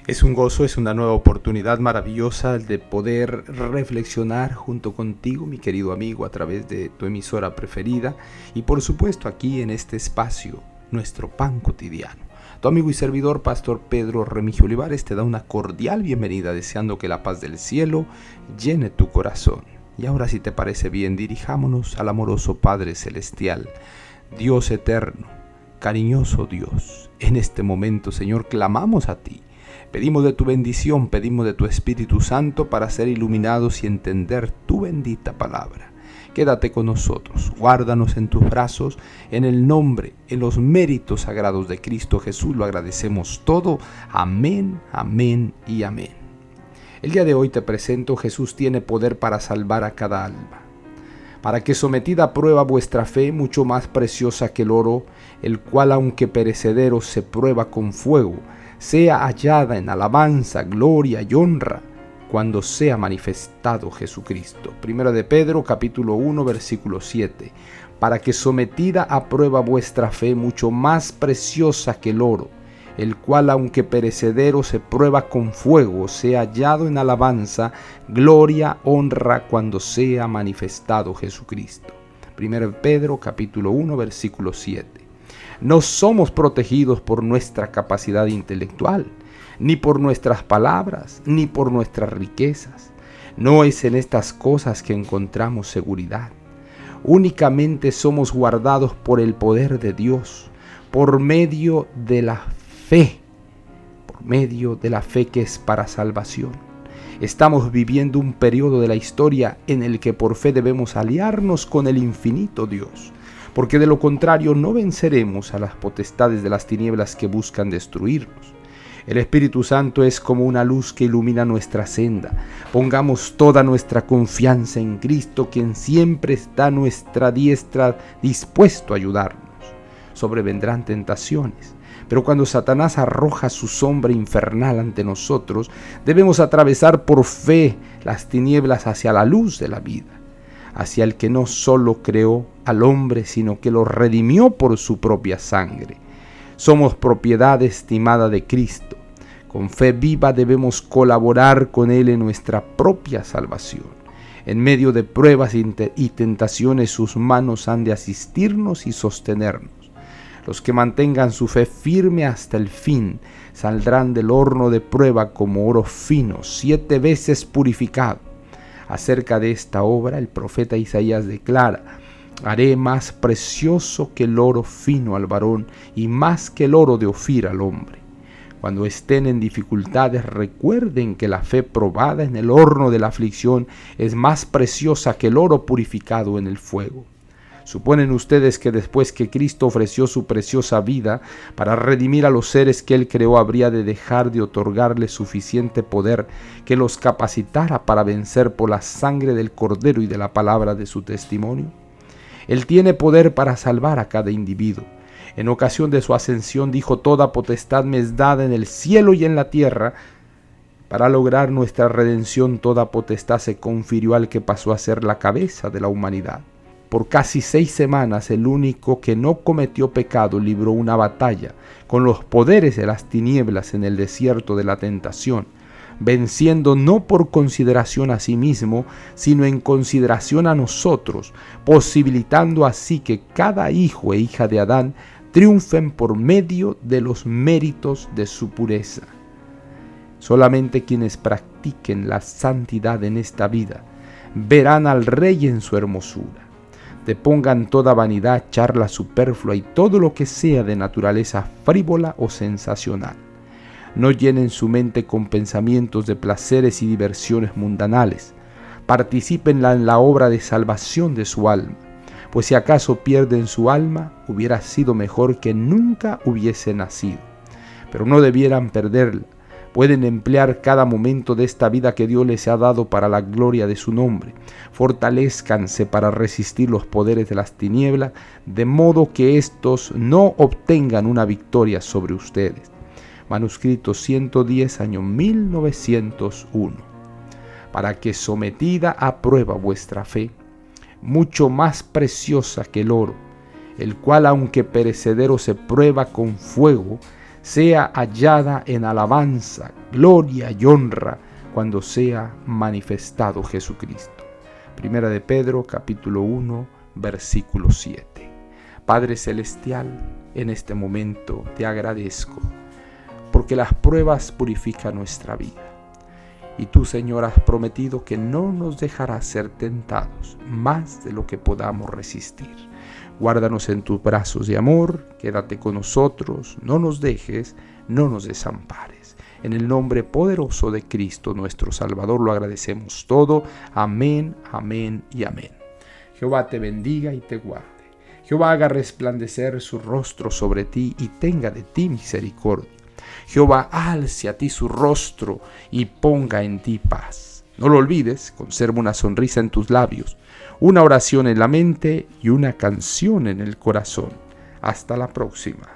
Es un gozo, es una nueva oportunidad maravillosa el de poder reflexionar junto contigo, mi querido amigo, a través de tu emisora preferida y por supuesto aquí en este espacio, nuestro pan cotidiano. Tu amigo y servidor, Pastor Pedro Remigio Olivares, te da una cordial bienvenida deseando que la paz del cielo llene tu corazón. Y ahora, si te parece bien, dirijámonos al amoroso Padre Celestial, Dios eterno, cariñoso Dios. En este momento, Señor, clamamos a ti. Pedimos de tu bendición, pedimos de tu Espíritu Santo para ser iluminados y entender tu bendita palabra. Quédate con nosotros, guárdanos en tus brazos, en el nombre, en los méritos sagrados de Cristo Jesús. Lo agradecemos todo. Amén, amén y amén. El día de hoy te presento: Jesús tiene poder para salvar a cada alma. Para que sometida a prueba vuestra fe, mucho más preciosa que el oro, el cual aunque perecedero se prueba con fuego, sea hallada en alabanza, gloria y honra cuando sea manifestado Jesucristo. Primera de Pedro, capítulo 1, versículo 7. Para que sometida a prueba vuestra fe, mucho más preciosa que el oro, el cual aunque perecedero se prueba con fuego, sea hallado en alabanza, gloria, honra cuando sea manifestado Jesucristo. Primera de Pedro, capítulo 1, versículo 7. No somos protegidos por nuestra capacidad intelectual, ni por nuestras palabras, ni por nuestras riquezas. No es en estas cosas que encontramos seguridad. Únicamente somos guardados por el poder de Dios, por medio de la fe, que es para salvación. Estamos viviendo un periodo de la historia en el que por fe debemos aliarnos con el infinito Dios, porque de lo contrario no venceremos a las potestades de las tinieblas que buscan destruirnos. El Espíritu Santo es como una luz que ilumina nuestra senda. Pongamos toda nuestra confianza en Cristo, quien siempre está a nuestra diestra dispuesto a ayudarnos. Sobrevendrán tentaciones, pero cuando Satanás arroja su sombra infernal ante nosotros, debemos atravesar por fe las tinieblas hacia la luz de la vida, hacia el que no solo creó al hombre, sino que lo redimió por su propia sangre. Somos propiedad estimada de Cristo. Con fe viva debemos colaborar con Él en nuestra propia salvación. En medio de pruebas y tentaciones, sus manos han de asistirnos y sostenernos. Los que mantengan su fe firme hasta el fin saldrán del horno de prueba como oro fino, 7 veces purificado. Acerca de esta obra, el profeta Isaías declara: haré más precioso que el oro fino al varón y más que el oro de Ofir al hombre. Cuando estén en dificultades, recuerden que la fe probada en el horno de la aflicción es más preciosa que el oro purificado en el fuego. ¿Suponen ustedes que después que Cristo ofreció su preciosa vida para redimir a los seres que Él creó, habría de dejar de otorgarles suficiente poder que los capacitara para vencer por la sangre del Cordero y de la palabra de su testimonio? Él tiene poder para salvar a cada individuo. En ocasión de su ascensión dijo: toda potestad me es dada en el cielo y en la tierra. Para lograr nuestra redención, toda potestad se confirió al que pasó a ser la cabeza de la humanidad. Por casi 6 semanas, el único que no cometió pecado libró una batalla con los poderes de las tinieblas en el desierto de la tentación, venciendo no por consideración a sí mismo, sino en consideración a nosotros, posibilitando así que cada hijo e hija de Adán triunfen por medio de los méritos de su pureza. Solamente quienes practiquen la santidad en esta vida verán al Rey en su hermosura. Depongan toda vanidad, charla superflua y todo lo que sea de naturaleza frívola o sensacional. No llenen su mente con pensamientos de placeres y diversiones mundanales. Participen en la obra de salvación de su alma, pues si acaso pierden su alma, hubiera sido mejor que nunca hubiese nacido. Pero no debieran perderla. Pueden emplear cada momento de esta vida que Dios les ha dado para la gloria de su nombre. Fortalézcanse para resistir los poderes de las tinieblas, de modo que éstos no obtengan una victoria sobre ustedes. Manuscrito 110, año 1901. Para que sometida a prueba vuestra fe, mucho más preciosa que el oro, el cual aunque perecedero se prueba con fuego, sea hallada en alabanza, gloria y honra cuando sea manifestado Jesucristo. Primera de Pedro, capítulo 1, versículo 7. Padre Celestial, en este momento te agradezco porque las pruebas purifican nuestra vida. Y tú, Señor, has prometido que no nos dejarás ser tentados más de lo que podamos resistir. Guárdanos en tus brazos de amor, quédate con nosotros, no nos dejes, no nos desampares. En el nombre poderoso de Cristo, nuestro Salvador, lo agradecemos todo. Amén, amén y amén. Jehová te bendiga y te guarde. Jehová haga resplandecer su rostro sobre ti y tenga de ti misericordia. Jehová alce a ti su rostro y ponga en ti paz. No lo olvides, conserva una sonrisa en tus labios, una oración en la mente y una canción en el corazón. Hasta la próxima.